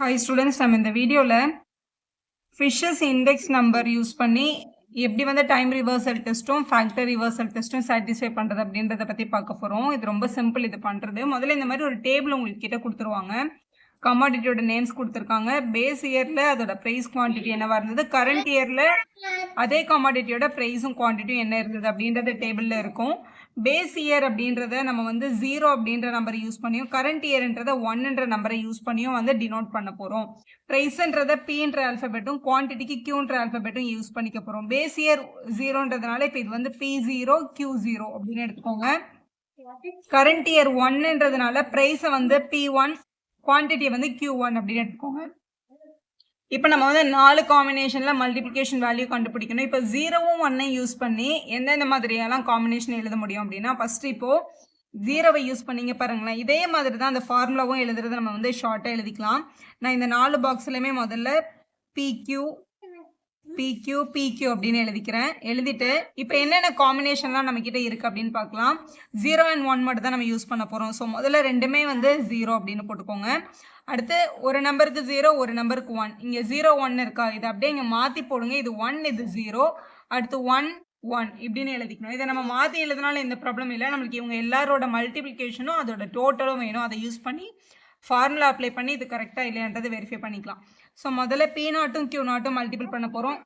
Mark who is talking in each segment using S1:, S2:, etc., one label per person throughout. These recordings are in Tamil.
S1: ஹாய் ஸ்டூடெண்ட்ஸ், நம்ம இந்த வீடியோவில் ஃபிஷஸ் இண்டெக்ஸ் நம்பர் யூஸ் பண்ணி எப்படி வந்து டைம் ரிவர்சல் டெஸ்ட்டும் ஃபேக்டர் ரிவர்சல் டெஸ்ட்டும் சாட்டிஸ்ஃபை பண்ணுறது அப்படின்றத பற்றி பார்க்க போகிறோம். இது ரொம்ப சிம்பிள் இது பண்ணுறது. முதல்ல இந்த மாதிரி ஒரு டேபிள் உங்களுக்கு கிட்ட கொடுத்துருவாங்க. கமாடிட்டியோட நேம்ஸ் கொடுத்துருக்காங்க. பேஸ் இயரில் அதோட ப்ரைஸ் குவான்டிட்டி என்னவா இருந்தது, கரண்ட் இயரில் அதே கமாடிட்டியோட ப்ரைஸும் குவான்டிட்டியும் என்ன இருந்தது அப்படின்றது டேபிளில் இருக்கும். பேஸ் இயர் அப்படின்றத நம்ம வந்து 0 அப்படின்ற நம்பரை யூஸ் பண்ணியும், கரண்ட் இயர்ன்றத 1ன்ற நம்பரை யூஸ் பண்ணியும் வந்து டினோட் பண்ண போகிறோம். ப்ரைஸ்ன்றத Pன்ற ஆல்ஃபபெட்டும், குவான்டிட்டிக்கு Qன்ற ஆல்ஃபபெட்டும் யூஸ் பண்ணிக்க போகிறோம். பேஸ் இயர் 0ன்றதுனால இப்போ இது வந்து P0 Q0 அப்படின்னு எடுத்துக்கோங்க. கரண்ட் இயர் 1ன்றதுனால ப்ரைஸை வந்து P1, குவான்டிட்டியை வந்து Q1 அப்படின்னு எடுத்துக்கோங்க. இப்போ நம்ம வந்து 4 காம்பினேஷனில் மல்டிப்ளிகேஷன் வேல்யூ கண்டுபிடிக்கணும். இப்போ 0வும் 1ஐயும் யூஸ் பண்ணி எந்தெந்த மாதிரியெல்லாம் காம்பினேஷன் எழுத முடியும் அப்படின்னா, ஃபஸ்ட்டு இப்போது 0வை யூஸ் பண்ணிங்க பாருங்களேன். இதே மாதிரி தான் அந்த ஃபார்முலாவும் எழுதுறது நம்ம வந்து ஷார்ட்டாக எழுதிக்கலாம். நான் இந்த 4 பாக்ஸ்லையுமே முதல்ல PQ அப்படின்னு எழுதிக்கிறேன். எழுதிட்டு இப்போ என்னென்ன காம்பினேஷன்லாம் நம்மக்கிட்ட இருக்குது அப்படின்னு பார்க்கலாம். 0 and 1 மட்டும் தான் நம்ம யூஸ் பண்ண போகிறோம். ஸோ முதல்ல ரெண்டுமே வந்து 0 அப்படின்னு போட்டுக்கோங்க. அடுத்து ஒரு நம்பருக்கு 0, ஒரு நம்பருக்கு 1. இங்கே 0 1 இருக்கா, இதை அப்படியே இங்கே மாற்றி போடுங்க. இது 1, இது 0. அடுத்து 1 1 இப்படின்னு எழுதிக்கணும். இதை நம்ம மாற்றி எழுதினாலும் எந்த ப்ராப்ளம் இல்லை. நம்மளுக்கு இவங்க எல்லாரோட மல்டிப்ளிகேஷனும் அதோட டோட்டலும் வேணும். அதை யூஸ் பண்ணி ஃபார்முலா அப்ளை பண்ணி இது கரெக்டாக இல்லையான்றது வெரிஃபை பண்ணிக்கலாம். ஸோ முதல்ல P0ம் Q0ம் மல்டிபிள் பண்ண போகிறோம்.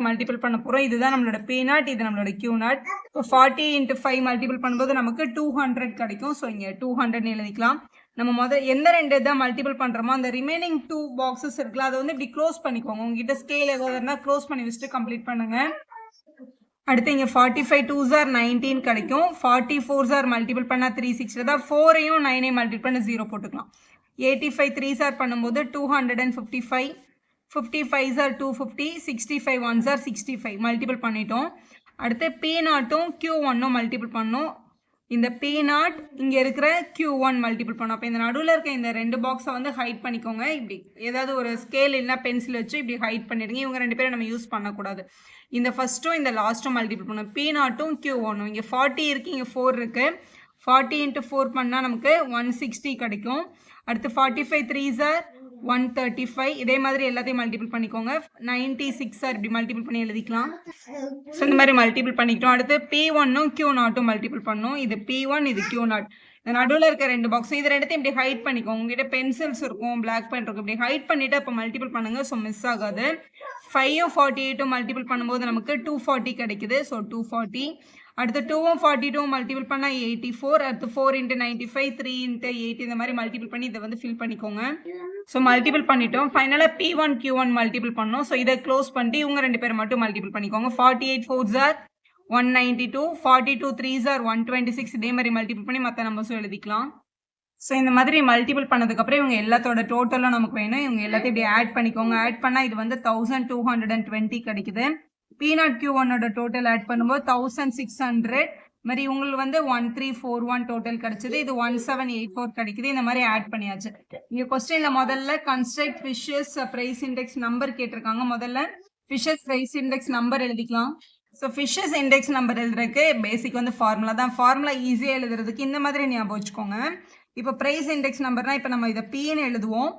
S1: மல்டிபிள் பண்ண போகிறோம். இதுதான் நம்மளோட P0, இது நம்மளோட Q0. இப்போ 40 × 5 மல்டிபிள் பண்ணும்போது நமக்கு 200 கிடைக்கும். ஸோ இங்கே 200 எழுதிக்கலாம். நம்ம எந்த ரெண்டு தான் மல்டிபிள் பண்ணுறோமோ அந்த ரிமைனிங் 2 பாக்ஸஸ் இருக்குல்ல, அதை வந்து இப்படி க்ளோஸ் பண்ணிக்கோங்க. உங்ககிட்ட ஸ்கேல் ஏதாவது இருந்தால் க்ளோஸ் பண்ணி வச்சுட்டு கம்ப்ளீட் பண்ணுங்கள். அடுத்து இங்கே 45 2s are 19 கிடைக்கும். 44s are மல்டிபிள் பண்ணால் 360 தான். 4ஐயும் 9ஐயும் மல்டிபிள் பண்ண 0 போட்டுக்கலாம். 85 3s are பண்ணும்போது 255. 55s are 250. 65 1s are 65 multiple பண்ணிட்டோம். அடுத்து P0ம் Q1ம் மல்டிபிள் பண்ணோம். இந்த P0 இங்கே இருக்கிற Q1 மல்டிபிள் பண்ணோம். அப்போ இந்த நடுவில் இருக்க இந்த 2 பாக்ஸை வந்து ஹைட் பண்ணிக்கோங்க. இப்படி ஏதாவது ஒரு ஸ்கேல் இல்லைனா பென்சில் வச்சு இப்படி ஹைட் பண்ணிடுங்க. இவங்க 2 பேரும் நம்ம யூஸ் பண்ணக்கூடாது. இந்த ஃபஸ்ட்டும் இந்த லாஸ்ட்டும் மல்டிபிள் பண்ணோம். P0ம் Q1ம். இங்கே 40 இருக்குது, இங்கே 4 இருக்குது. 40 × 4 பண்ணால் நமக்கு 160 கிடைக்கும். அடுத்து 45 3s are 135. இதே மாதிரி எல்லாத்தையும் மல்டிபிள் பண்ணிக்கோங்க. 96 இப்படி மல்டிபிள் பண்ணி எழுதிக்கலாம். ஸோ இந்த மாதிரி மல்டிபிள் பண்ணிக்கிட்டோம். அடுத்து P1ம் Q0ம் மல்டிபிள் பண்ணோம். இது P1, இது Q0. இந்த நடுவில் இருக்க 2 பாக்ஸும் இது ரெண்டுத்தையும் இப்படி ஹைட் பண்ணிக்கோங்க. உங்ககிட்ட பென்சில்ஸ் இருக்கும், பிளாக் பென் இருக்கும். இப்படி ஹைட் பண்ணிவிட்டு அப்போ மல்டிபிள் பண்ணுங்கள். ஸோ மிஸ் ஆகாது. 5ம் 48ம் மல்டிபிள் பண்ணும்போது நமக்கு 240 கிடைக்குது. ஸோ 240. அடுத்து 2ம் 42ம் மல்டிபிள் பண்ணால் 84. அடுத்து 4 × 95, 3 × 8 இந்த மாதிரி மல்டிபிள் பண்ணி இதை வந்து ஃபில் பண்ணிக்கோங்க. ஸோ மல்டிபிள் பண்ணிட்டோம். ஃபைனலாக P1 Q1 மல்டிபிள் பண்ணோம். ஸோ இதை க்ளோஸ் பண்ணிட்டு இவங்க 2 பேர் மட்டும் மல்டிபிள் பண்ணிக்கோங்க. 48 4s are 192. 42 3s are 126. இதே மாதிரி மல்டிபிள் பண்ணி மற்ற நம்பர்ஸும் எழுதிக்கலாம். ஸோ இந்த மாதிரி மல்டிபிள் பண்ணதுக்கப்புறம் இவங்க எல்லாத்தோட டோட்டலும் நமக்கு வேணும். இவங்க எல்லாத்தையும் இப்படி ஆட் பண்ணிக்கோங்க. ஆட் பண்ணால் இது வந்து 1220 கிடைக்குது. P0 Q1ஓட டோட்டல் ஆட் பண்ணும்போது 1600. மாதிரி உங்களுக்கு வந்து 1341 டோட்டல் கிடைச்சது. இது 1784 கிடைக்குது. இந்த மாதிரி ஆட் பண்ணியாச்சு. இங்கே கொஸ்டினில் முதல்ல construct Fisher's price index number கேட்டிருக்காங்க. முதல்ல ஃபிஷஸ் ப்ரைஸ் இண்டெக்ஸ் நம்பர் எழுதிக்கலாம். ஸோ ஃபிஷஸ் இண்டெக்ஸ் நம்பர் எழுதுறதுக்கு பேசிக் வந்து ஃபார்முலா தான். ஃபார்முலா ஈஸியாக எழுதுறதுக்கு இந்த மாதிரி ஞாபகம் வச்சுக்கோங்க. இப்போ ப்ரைஸ் இண்டெக்ஸ் நம்பர்னால் இப்போ நம்ம இதை Pன்னு எழுதுவோம்.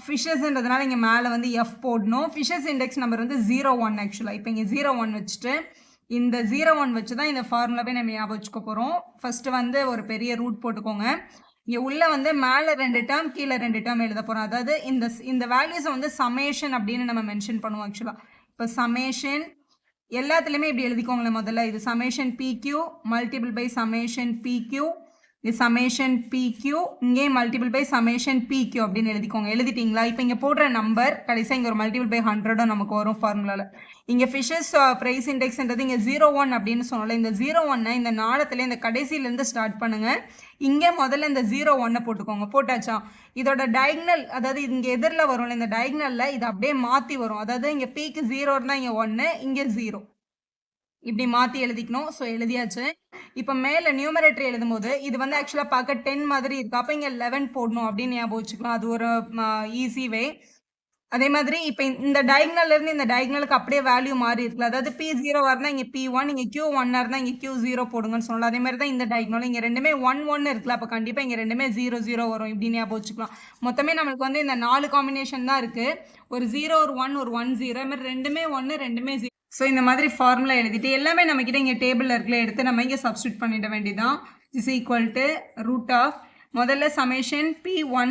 S1: ஃபிஷஸ்ன்றதுனால இங்கே மேலே வந்து F போடணும். ஃபிஷஸ் இண்டெக்ஸ் நம்பர் வந்து 01 ஆக்சுவலாக. இப்போ இங்கே 01 வச்சுட்டு இந்த 01 வச்சு தான் இந்த ஃபார்முலாவே நம்ம ஞாபகம் வச்சுக்க போகிறோம். ஃபஸ்ட்டு வந்து ஒரு பெரிய ரூட் போட்டுக்கோங்க. இங்கே உள்ளே வந்து மேலே 2 டேர்ம் கீழே 2 டேர்ம் எழுத போகிறோம். அதாவது இந்த வேல்யூஸை வந்து சமேஷன் அப்படின்னு நம்ம மென்ஷன் பண்ணுவோம் ஆக்சுவலாக. இப்போ சமேஷன் எல்லாத்துலேயுமே இப்படி எழுதிக்கோங்களேன். முதல்ல இது summation PQ multiple by summation PQ, இது சமேஷன் PQ, இங்கே மல்டிபிள் பை சமேஷன் PQ அப்படின்னு எழுதிக்கோங்க. எழுதிட்டிங்களா? இப்போ இங்கே போடுற நம்பர் கடைசியாக இங்கே ஒரு மல்டிபிள் பை 100 நமக்கு வரும் ஃபார்முலாவில். இங்கே ஃபிஷஸ் ப்ரைஸ் இண்டெக்ஸ்ன்றது இங்கே 01 அப்படின்னு சொன்னால இந்த 01 இந்த நாளத்தில் இந்த கடைசியிலேருந்து ஸ்டார்ட் பண்ணுங்கள். இங்கே முதல்ல இந்த 01 போட்டுக்கோங்க. போட்டாச்சா? இதோட டயக்னல், அதாவது இங்கே எதிரில் வரும்ல இந்த டயக்னலில் இது அப்படியே மாற்றி வரும். அதாவது இங்கே Pக்கு 0 இருந்தால் இங்கே 1, இங்கே 0 இப்படி மாற்றி எழுதிக்கணும். ஸோ எழுதியாச்சு. இப்போ மேலே நியூமரேட்டரி எழுதும்போது இது வந்து ஆக்சுவலாக பார்க்க 10 மாதிரி இருக்குது. அப்போ இங்கே 11 போடணும் அப்படின்னு ஞாபகம் வச்சுக்கலாம். அது ஒரு ஈஸி வே. அதே மாதிரி இப்போ இந்த டயக்னல்ல இருந்து இந்த டயக்னலுக்கு அப்படியே வேல்யூ மாறி இருக்குல்ல, அதாவது P0 இருந்தால் இங்கே P1, இங்கே Q1 இருந்தால் இங்கே Q0 போடுங்கன்னு சொல்லலாம். அதே மாதிரி தான் இந்த டயக்னலும் இங்கே ரெண்டுமே 1 1 இருக்குல்ல, அப்போ கண்டிப்பாக இங்கே ரெண்டுமே 0 0 வரும். இப்படி ஞாபகம் வச்சுக்கலாம். மொத்தமே நம்மளுக்கு வந்து இந்த 4 காம்பினேஷன் தான் இருக்குது. ஒரு 0 ஒரு 1 ஒரு 1 0, அது மாதிரி ரெண்டுமே 1 ரெண்டுமே 0. ஸோ இந்த மாதிரி ஃபார்முலா எழுதிட்டு எல்லாமே நம்மக்கிட்ட இங்கே டேபிளில் இருக்குல்ல, எடுத்து நம்ம இங்கே சப்ஸ்டியூட் பண்ணிட வேண்டியதான். Is equal to root of முதல்ல சமேஷன் P10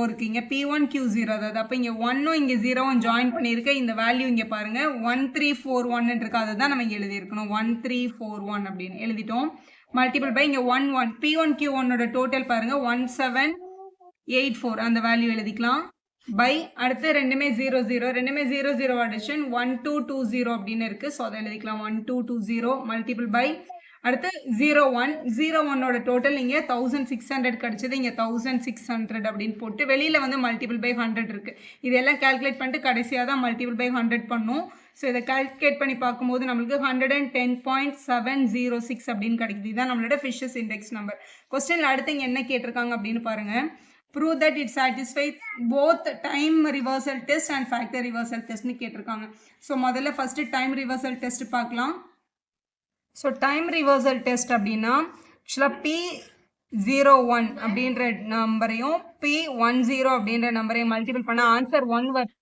S1: இருக்குங்க, P1Q0, அதாவது அப்போ இங்கே 1ம் இங்கே 0வும் ஜாயின் பண்ணியிருக்க இந்த வேல்யூ இங்கே பாருங்கள் 1341 இருக்கு. அதை தான் நம்ம இங்கே எழுதியிருக்கணும். 1341 அப்படின்னு எழுதிட்டோம். மல்டிபிள் பை இங்கே 1 1 P1Q1ஓட டோட்டல் பாருங்கள் 1784, அந்த வேல்யூ எழுதிக்கலாம். பை அடுத்து ரெண்டுமே 0 0, ரெண்டுமே 0 0 அடிஷன் 1220 அப்படின்னு இருக்குது. ஸோ அதை எழுதிக்கலாம் 1220 மல்டிபிள் பை அடுத்து 01 01ஓட டோட்டல் இங்கே 1600 கிடச்சிது. இங்கே 1600 அப்படின்னு போட்டு வெளியில் வந்து மல்டிபிள் பை 100 இருக்குது. இதெல்லாம் கால்குலேட் பண்ணிட்டு கடைசியாக தான் மல்டிபிள் பை 100 பண்ணும். ஸோ இதை கால்குலேட் பண்ணி பார்க்கும்போது நம்மளுக்கு 110.706 அப்படின்னு கிடைக்குது. இதுதான் நம்மளோட ஃபிஷஸ் இண்டெக்ஸ் நம்பர். கொஸ்டினில் அடுத்து இங்கே என்ன கேட்டிருக்காங்க அப்படின்னு பாருங்கள். prove that it satisfies both time reversal test and factor reversal test னு கேட்டிருக்காங்க. ஸோ முதல்ல ஃபஸ்ட்டு டைம் ரிவர்சல் டெஸ்ட் பார்க்கலாம். ஸோ டைம் ரிவர்சல் டெஸ்ட் அப்படின்னா ஆக்சுவலாக P01 அப்படின்ற நம்பரையும் P10 அப்படின்ற நம்பரையும் மல்டிபிள் பண்ணால் ஆன்சர் 1 வரும்.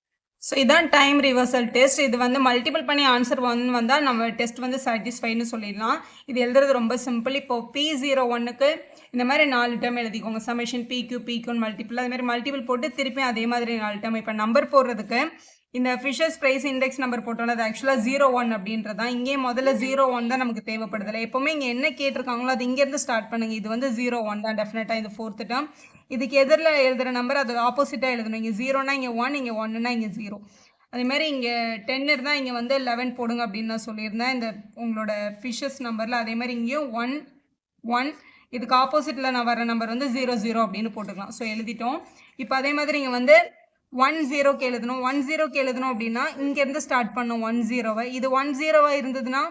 S1: ஸோ இதான் டைம் ரிவர்சல் டெஸ்ட். இது வந்து மல்டிபிள் பண்ணி ஆன்சர் 1 வந்தால் நம்ம டெஸ்ட் வந்து சாட்டிஸ்ஃபைன்னு சொல்லிடலாம். இது எழுதுறது ரொம்ப சிம்பிள். இப்போது P01க்கு இந்த மாதிரி 4 டேர்ம் எழுதிக்கோங்க. சமேஷன் PQ PQன்னு மல்டிபிள், அது மாதிரி மல்டிபிள் போட்டு திருப்பி அதே மாதிரி 4 டேர்ம். இப்போ நம்பர் போடுறதுக்கு இந்த ஃபிஷர்ஸ் ப்ரைஸ் இண்டெக்ஸ் நம்பர் போட்டோம்ல, அது ஆக்சுவலாக 01 அப்படின்றது தான். இங்கே முதல்ல 01 தான் நமக்கு தேவைப்படுதில்லை. எப்போவுமே இங்கே என்ன கேட்டிருக்காங்களோ அது இங்கேருந்து ஸ்டார்ட் பண்ணுங்கள். இது வந்து 01 தான் டெஃபினட்டாக. இது 4th டேர்ம். இதுக்கு எதிரில் எழுதுகிற நம்பர் அது ஆப்போசிட்டாக எழுதணும். இங்கே 0னா இங்கே 1, இங்கே 1னா இங்கே 0. அதேமாதிரி இங்கே 10 இருந்தால் இங்கே வந்து 11 போடுங்க அப்படின்னு நான் சொல்லியிருந்தேன் இந்த உங்களோட ஃபிஷஸ் நம்பரில். அதேமாதிரி இங்கேயும் 1 1, இதுக்கு ஆப்போசிட்டில் நான் வர நம்பர் வந்து 0 0 அப்படின்னு போட்டுக்கலாம். ஸோ எழுதிட்டோம். இப்போ அதே மாதிரி இங்கே வந்து 10க்கு எழுதணும். 10க்கு எழுதணும் அப்படின்னா இங்கேருந்து ஸ்டார்ட் பண்ணோம் 10வை. இது 10 இருந்ததுன்னா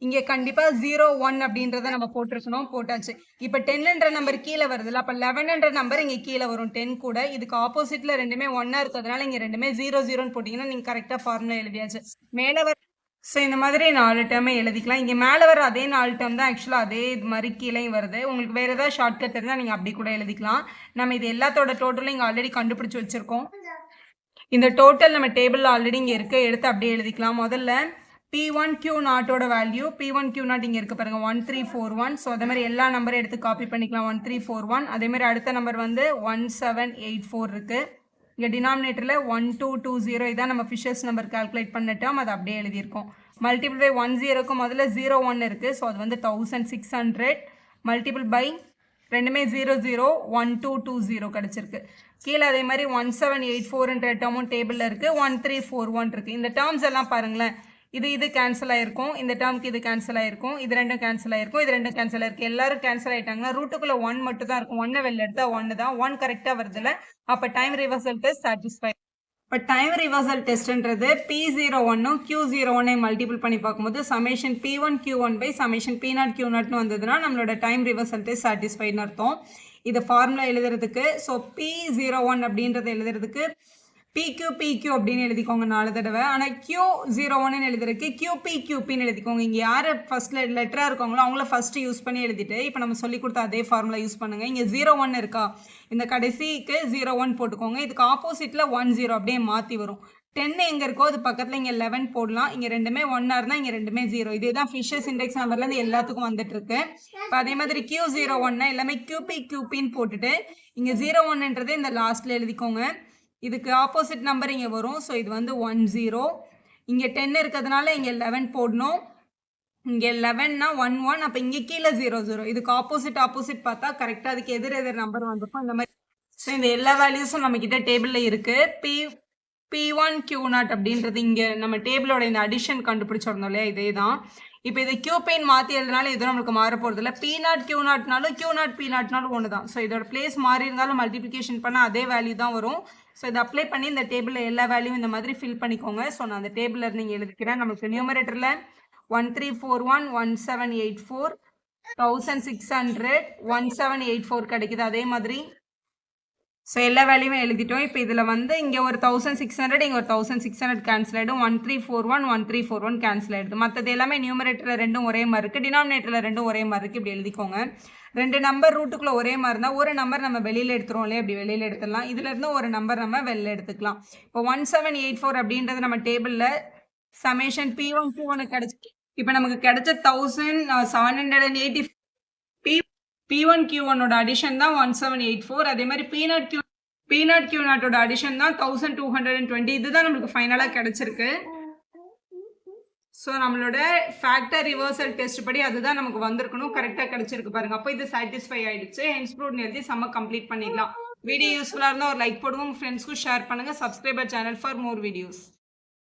S1: இங்கே கண்டிப்பாக 01 அப்படின்றத நம்ம போட்டிருக்கணும். போட்டாச்சு. இப்போ 10ன்ற நம்பர் கீழே வருதுல்ல, அப்போ 11ன்ற நம்பர் இங்கே கீழே வரும் 10 கூட. இதுக்கு ஆப்போசிட்டில் ரெண்டுமே 1 இருக்கிறதுனால இங்கே ரெண்டுமே 0 0ன்னு போட்டிங்கன்னா நீங்கள் கரெக்டாக ஃபார்முலா எழுதியாச்சு. மேலே வர ஸோ இந்த மாதிரி 4 டேர்மே எழுதிக்கலாம். இங்கே மேலே வர அதே 4 டேர்ம் தான் ஆக்சுவலாக அதே இது மாதிரி கீழேயும் வருது. உங்களுக்கு வேறு ஏதாவது ஷார்ட்கட் இருந்தால் நீங்கள் அப்படி கூட எழுதிக்கலாம். நம்ம இது எல்லாத்தோட டோட்டலும் இங்கே ஆல்ரெடி கண்டுபிடிச்சி வச்சுருக்கோம். இந்த டோட்டல் நம்ம டேபிளில் ஆல்ரெடி இங்கே இருக்க எடுத்து அப்படியே எழுதிக்கலாம். முதல்ல P1Q0ஓட வேல்யூ P1Q0 இங்கே இருக்க பாருங்கள் 1341. ஸோ அதே மாதிரி எல்லா நம்பரும் எடுத்து காப்பி பண்ணிக்கலாம் 1341. அதேமாதிரி அடுத்த நம்பர் வந்து 1784 இருக்குது. இங்கே டினாமினேட்டரில் 1220 இதான் நம்ம ஃபிஷர்ஸ் நம்பர் கால்குலேட் பண்ணிட்டோம். அது அப்படியே எழுதியிருக்கோம். மல்டிபிள் பை 10க்கு முதல்ல 01 இருக்குது. ஸோ அது வந்து 1600 மல்டிபிள் பை ரெண்டுமே 0 0 1220 கிடச்சிருக்கு. கீழே அதே மாதிரி 1784ன்ற டேர்மும் டேபிளில் இருக்குது. 1341 இருக்குது. இந்த டேர்ம்ஸ் எல்லாம் பாருங்களேன். இது கேன்சல் ஆகிருக்கும். இந்த டேர்முக்கு இது கேன்சல் ஆகிருக்கும். இது ரெண்டும் கேன்சல் ஆகிருக்கும். இது ரெண்டும் கேன்சல் ஆகிருக்கு. எல்லாரும் கேன்சல் ஆகிட்டாங்கன்னா ரூட்டுக்குள்ளே 1 மட்டும் தான் இருக்கும். 1 வெளில எடுத்தால் 1 தான். 1 கரெக்டாக வருதுல்ல, அப்போ டைம் ரிவர்சல் டெஸ்ட் சாட்டிஸ்ஃபை. இப்போ டைம் ரிவர்சல் டெஸ்ட்ன்றது P01ம் Q01 மல்டிபிள் பண்ணி பார்க்கும்போது சமேஷன் P1Q1 பை சமேஷன் P0Q0ன்னு வந்ததுன்னா நம்மளோட டைம் ரிவர்சல் டெஸ்ட் சாட்டிஸ்ஃபைன்னு அர்த்தம். இது ஃபார்முலா எழுதுறதுக்கு ஸோ P01 அப்படின்றத எழுதுறதுக்கு PQ அப்படின்னு எழுதிக்கோங்க 4 தடவை. ஆனால் Q01 எழுதுறதுக்கு QPன்னு எழுதிக்கோங்க. இங்கே யார் ஃபர்ஸ்ட் லெட்டராக இருக்காங்களோ அவங்கள ஃபஸ்ட்டு யூஸ் பண்ணி எழுதிட்டு இப்போ நம்ம சொல்லி கொடுத்த அதே ஃபார்முலா யூஸ் பண்ணுங்கள். இங்கே 01 இருக்கா, இந்த கடைசிக்கு 01 போட்டுக்கோங்க. இதுக்கு ஆப்போசிட்டில் 10 அப்படியே மாற்றி வரும். 10 எங்கே இருக்கோ அது பக்கத்தில் இங்கே 11 போடலாம். இங்கே ரெண்டுமே 1 இருந்தால் இங்கே ரெண்டுமே 0. இதே தான் ஃபிஷர்ஸ் இண்டெக்ஸ் நம்பர்லேருந்து எல்லாத்துக்கும் வந்துட்டுருக்கு. இப்போ அதே மாதிரி Q01 எல்லாமே QPன்னு போட்டுட்டு இங்கே 01ன்றது இந்த லாஸ்ட்டில் எழுதிக்கோங்க. இதுக்கு ஆப்போசிட் நம்பர் இங்கே வரும். ஸோ இது வந்து 10. இங்கே 10 இருக்கிறதுனால இங்கே 11 போடணும். இங்கே 11னா 1 1, அப்போ இங்கே கீழே 0 0. இதுக்கு ஆப்போசிட் பார்த்தா கரெக்டாக அதுக்கு எதிர் நம்பர் வந்திருக்கும் இந்த மாதிரி. ஸோ இந்த எல்லா வேல்யூஸும் நம்மக்கிட்ட டேபிளில் இருக்குது. P1Q0 அப்படின்றது இங்கே நம்ம டேபிளோட இந்த அடிஷன் கண்டுபிடிச்சிருந்தோம் இல்லையா, இதே தான். இப்போ இது QPன்னு மாற்றி எழுதினாலும் எதுவும் நம்மளுக்கு மாற போகிறது இல்லை. P0Q0னாலும் Q0 P0னாலும் ஒன்று தான். ஸோ இதோட பிளேஸ் மாறி இருந்தாலும் மல்டிப்ளிகேஷன் பண்ணால் அதே வேல்யூ தான் வரும். ஸோ இதை அப்ளை பண்ணி இந்த டேபிளில் எல்லா வேல்யூவும் இந்த மாதிரி ஃபில் பண்ணிக்கோங்க. ஸோ நான் அந்த டேபிளில் இருந்து இங்கே எழுதிக்கிறேன். நமக்கு நியூமரேட்டரில் 1341 1784 1600 1784 கிடைக்குது. அதே மாதிரி ஸோ எல்லா வேல்யூமே எழுதிட்டோம். இப்போ இதில் வந்து இங்கே ஒரு 1600 இங்கே ஒரு 1600 கேன்சல் ஆகிடும். 1341 1341 கேன்சல் ஆகிடுது. மற்றது எல்லாமே நியூமரேட்டரில் ரெண்டும் ஒரே மாதிரி இருக்குது, டினாமினேட்டரில் ரெண்டும் ஒரே மாதிரி இருக்குது. இப்படி எழுதிக்கோங்க. 2 நம்பர் ரூட்டுக்குள்ளே ஒரே மாதிரி இருந்தால் ஒரு நம்பர் நம்ம வெளியில் எடுத்துருவோம் இல்லையா, இப்படி வெளியில் எடுத்துடலாம். இதுலேருந்து ஒரு நம்பர் நம்ம வெளியில் எடுத்துக்கலாம். இப்போ 1784 அப்படின்றது நம்ம டேபிளில் சமேஷன் P1 Q1 கிடச்சி இப்போ நமக்கு கிடைச்ச 1780 P1 Q1ஓட அடிஷன் தான் 1784. அதே மாதிரி P0 Q0ஓட அடிஷன் தான் 1220. இதுதான் நம்மளுக்கு ஃபைனலாக கிடைச்சிருக்கு. ஸோ நம்மளோட ஃபேக்டர் ரிவர்சல் டெஸ்ட் படி அதுதான் நமக்கு வந்திருக்கணும், கரெக்டாக கிடைச்சிருக்கு பாருங்க. அப்போ இது சாட்டிஸ்ஃபை ஆயிடுச்சு. ஹென்ஸ் ப்ரூவ்ட் எழுதி செம்ம கம்ப்ளீட் பண்ணிடலாம். வீடியோ யூஸ்ஃபுல்லாக இருந்தால் ஒரு லைக் போடுங்க, உங்கள் ஃப்ரெண்ட்ஸ்க்கும் ஷேர் பண்ணுங்கள். Subscriber channel for more videos.